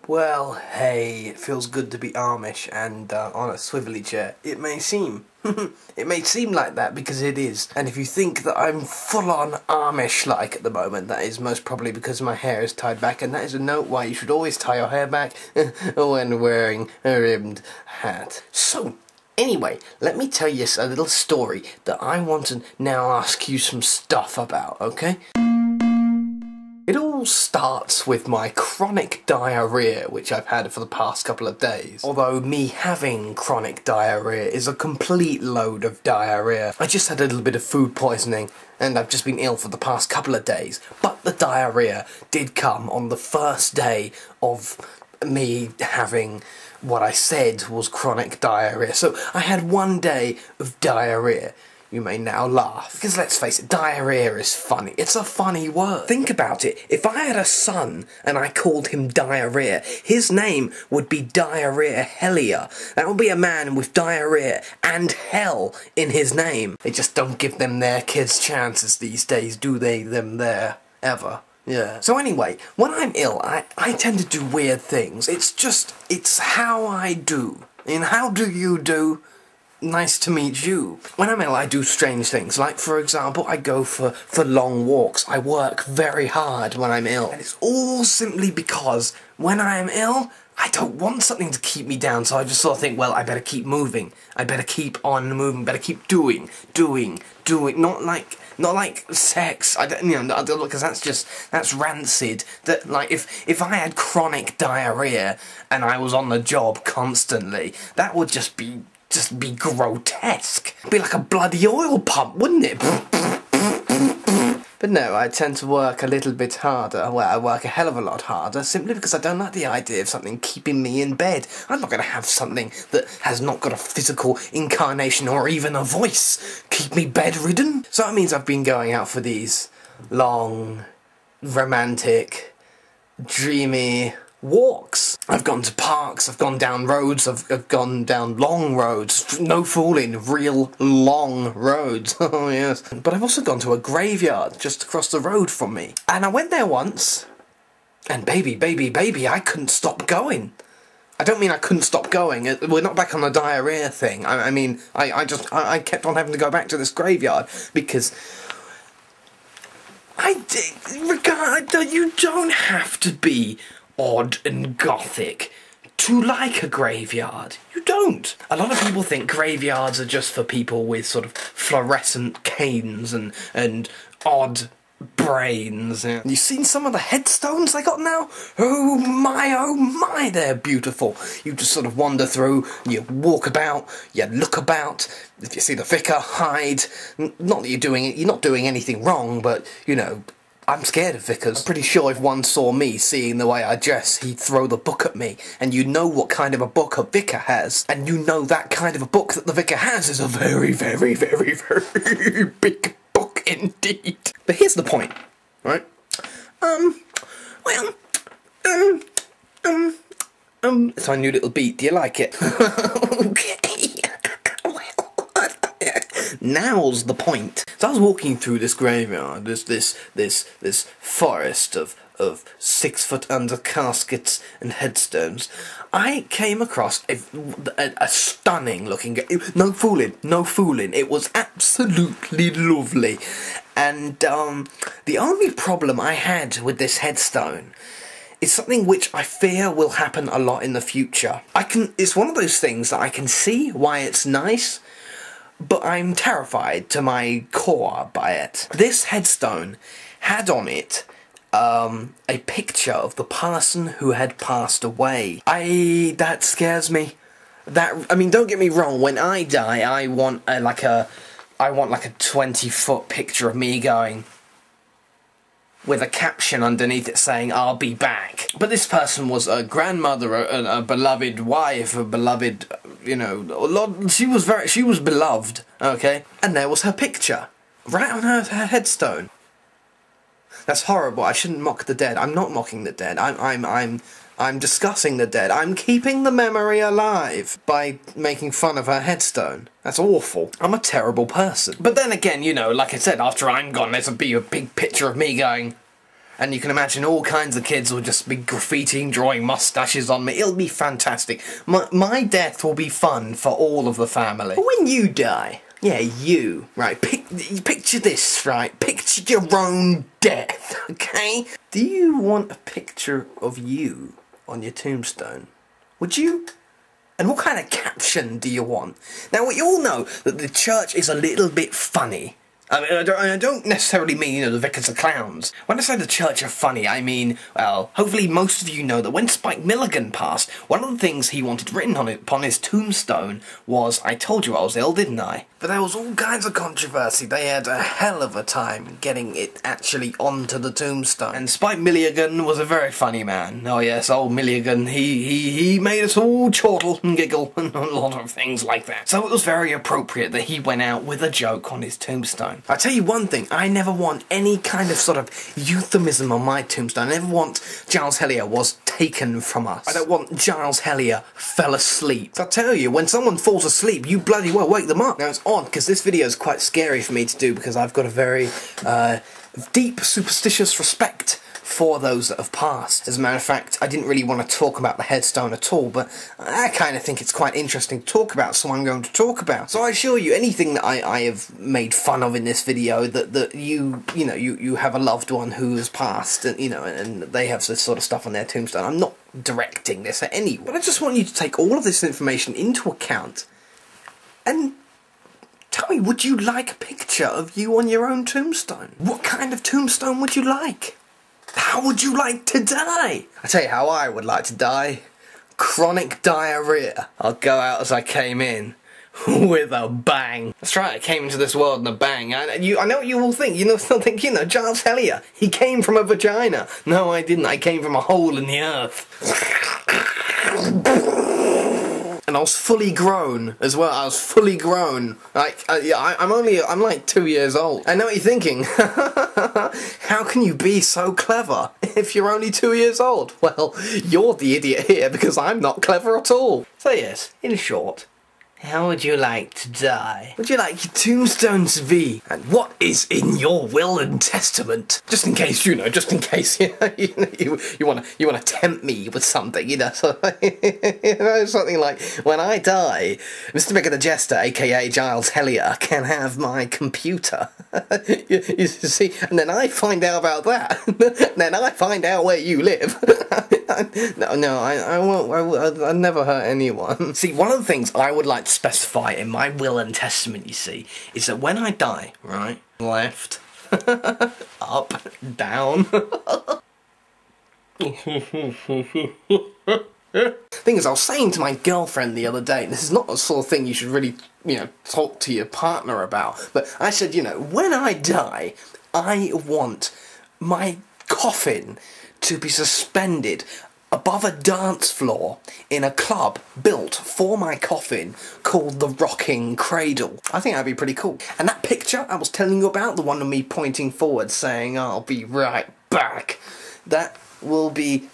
Well, hey, it feels good to be Amish and on a swivelly chair. It may seem. It may seem like that because it is. And if you think that I'm full-on Amish-like at the moment, that is most probably because my hair is tied back, and that is a note why you should always tie your hair back when wearing a rimmed hat. So, anyway, let me tell you a little story that I want to now ask you some stuff about, okay? It all starts with my chronic diarrhea, which I've had for the past couple of days. Although me having chronic diarrhea is a complete load of diarrhea. I just had a little bit of food poisoning, and I've just been ill for the past couple of days. But the diarrhea did come on the first day of me having what I said was chronic diarrhea. So I had one day of diarrhea. You may now laugh, because let's face it, diarrhea is funny. It's a funny word. Think about it. If I had a son and I called him Diarrhea, his name would be Diarrhea Hellier. That would be a man with diarrhea and hell in his name. They just don't give them their kids chances these days, do they? Them there, ever. Yeah. So anyway, when I'm ill, I tend to do weird things. It's how I do. And how do you do? Nice to meet you. When I'm ill, I do strange things. Like, for example, I go for long walks. I work very hard when I'm ill. And it's all simply because when I'm ill, I don't want something to keep me down, so I just sort of think, well, I better keep moving. I better keep on moving. Better keep doing. Not like sex. I don't, because that's rancid. That, like, if I had chronic diarrhea and I was on the job constantly, that would just be grotesque. It'd be like a bloody oil pump, wouldn't it? But no, I tend to work a little bit harder. Well, I work a hell of a lot harder, simply because I don't like the idea of something keeping me in bed. I'm not going to have something that has not got a physical incarnation or even a voice keep me bedridden. So that means I've been going out for these long, romantic, dreamy walks. I've gone to parks, I've gone down roads, I've gone down long roads, no fooling, real long roads, oh yes. But I've also gone to a graveyard just across the road from me. And I went there once, and baby, I couldn't stop going. I don't mean I couldn't stop going, we're not back on the diarrhea thing. I mean, I kept on having to go back to this graveyard, because you don't have to be odd and gothic to like a graveyard. You don't. A lot of people think graveyards are just for people with sort of fluorescent canes and odd brains. Yeah. You seen some of the headstones they got now? Oh my, they're beautiful. You just sort of wander through, you walk about, you look about. If you see the vicar, hide. Not that you're not doing anything wrong, but, you know, I'm scared of vicars. I'm pretty sure if one saw me seeing the way I dress, he'd throw the book at me. And you know what kind of a book a vicar has. And you know that kind of a book that the vicar has is a very, very, very, very big book indeed. But here's the point, right? It's my new little beat. Do you like it? Okay. Now's the point. So I was walking through this graveyard, this forest of 6 foot under caskets and headstones. I came across a stunning looking, no fooling, it was absolutely lovely. And the only problem I had with this headstone is something which I fear will happen a lot in the future. It's one of those things that I can see why it's nice, but I'm terrified to my core by it. This headstone had on it a picture of the person who had passed away. That scares me. I mean, don't get me wrong, when I die, I want like a 20-foot picture of me going, with a caption underneath it saying, "I'll be back." But this person was a grandmother, a beloved wife, a beloved, you know, she was beloved, okay? And there was her picture, right on her headstone. That's horrible. I shouldn't mock the dead. I'm not mocking the dead. I'm discussing the dead. I'm keeping the memory alive by making fun of her headstone. That's awful. I'm a terrible person. But then again, you know, like I said, after I'm gone, there'll be a big picture of me going, And you can imagine all kinds of kids will just be graffitiing, drawing mustaches on me. It'll be fantastic. My death will be fun for all of the family. But when you die, yeah, you, right, picture this, right, picture your own death, okay? Do you want a picture of you on your tombstone? Would you? And what kind of caption do you want? Now, we all know that the church is a little bit funny. I mean, I don't necessarily mean, you know, the Vicars are clowns. When I say the church are funny, I mean, well, hopefully most of you know that when Spike Milligan passed, one of the things he wanted written upon his tombstone was, "I told you I was ill, didn't I?" But there was all kinds of controversy. They had a hell of a time getting it actually onto the tombstone. And Spike Milligan was a very funny man. Oh yes, old Milligan, he made us all chortle and giggle and a lot of things like that. So it was very appropriate that he went out with a joke on his tombstone. I'll tell you one thing, I never want any kind of sort of euphemism on my tombstone. I never want Giles Hellier was taken from us. I don't want Giles Hellier fell asleep. So I'll tell you, when someone falls asleep, you bloody well wake them up. Now it's odd, because this video is quite scary for me to do, because I've got a very deep superstitious respect for those that have passed. As a matter of fact, I didn't really want to talk about the headstone at all, but I kind of think it's quite interesting to talk about, so I'm going to talk about. So I assure you, anything that I have made fun of in this video, that you have a loved one who has passed, and, you know, and they have this sort of stuff on their tombstone. I'm not directing this at anyone, but I just want you to take all of this information into account, and tell me, would you like a picture of you on your own tombstone? What kind of tombstone would you like? How would you like to die? I tell you how I would like to die. Chronic diarrhea. I'll go out as I came in, with a bang. That's right, I came into this world in a bang. I know what you all think. You still think, you know, Giles Hellier, he came from a vagina. No, I didn't. I came from a hole in the earth. And I was fully grown as well. I was fully grown. Like, I'm like 2 years old. I know what you're thinking. How can you be so clever if you're only 2 years old? Well, you're the idiot here, because I'm not clever at all. So yes, in short, how would you like to die? Would you like your tombstone to be? And what is in your will and testament? Just in case, you know, just in case, you want to tempt me with something, you know, so, you know, something like, when I die, Mr. Bigger the Jester, aka Giles Hellier, can have my computer. you see, and then I find out about that. Then I find out where you live. No, I won't. I'll never hurt anyone. See, one of the things I would like to specify in my will and testament, you see, is that when I die, right, left, up, down. Thing is, I was saying to my girlfriend the other day, and this is not the sort of thing you should really, you know, talk to your partner about, but I said, you know, when I die, I want my coffin to be suspended above a dance floor in a club built for my coffin called the Rockin Cradle. I think that'd be pretty cool. And that picture I was telling you about, the one of me pointing forward saying, "I'll be right back," that will be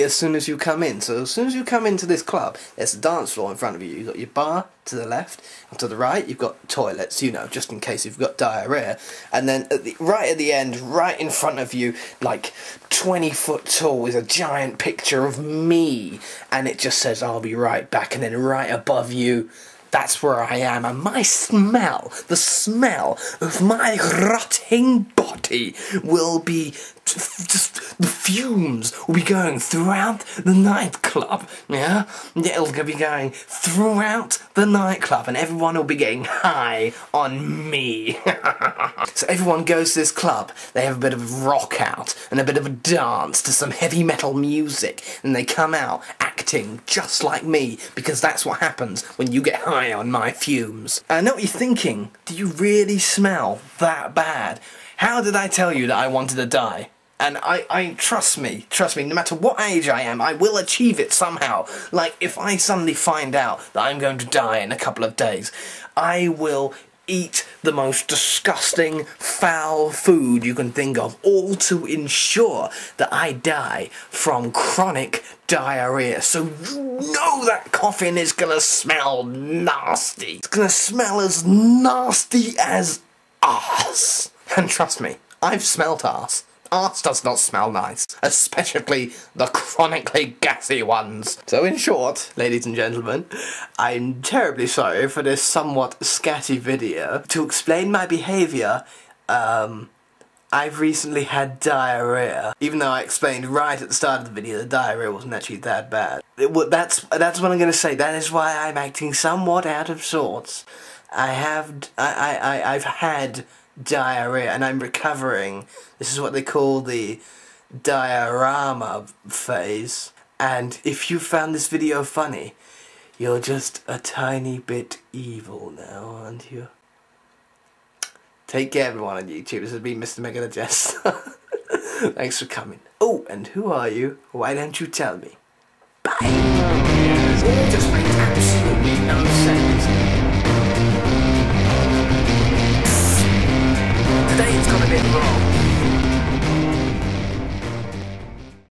as soon as you come in. So as soon as you come into this club, there's a dance floor in front of you. You've got your bar to the left, and to the right you've got toilets, you know, just in case you've got diarrhea. And then right at the end, right in front of you, like 20 foot tall, is a giant picture of me, and it just says, "I'll be right back." And then right above you, that's where I am, and my smell, the smell of my rotting body will be just, the fumes will be going throughout the nightclub, yeah? It'll be going throughout the nightclub, and everyone will be getting high on me. So everyone goes to this club, they have a bit of a rock out, and a bit of a dance to some heavy metal music, and they come out acting just like me, because that's what happens when you get high on my fumes. I know what you're thinking. Do you really smell that bad? How did I tell you that I wanted to die? And I trust me, no matter what age I am, I will achieve it somehow. Like, if I suddenly find out that I'm going to die in a couple of days, I will eat the most disgusting, foul food you can think of, all to ensure that I die from chronic diarrhea. So you know that coffin is gonna smell nasty. It's gonna smell as nasty as arse. And trust me, I've smelt arse. arse does not smell nice, especially the chronically gassy ones. So in short, ladies and gentlemen, I'm terribly sorry for this somewhat scatty video. To explain my behaviour, I've recently had diarrhea. Even though I explained right at the start of the video the diarrhea wasn't actually that bad. That's what I'm gonna say. That is why I'm acting somewhat out of sorts. I've had diarrhea and I'm recovering. This is what they call the diorama phase. And if you found this video funny, you're just a tiny bit evil now, aren't you? Take care everyone on YouTube. This has been Mr. Megalogist. Thanks for coming. Oh, and who are you? Why don't you tell me? Bye! It just makes absolutely no sense. Today it's gone a bit wrong.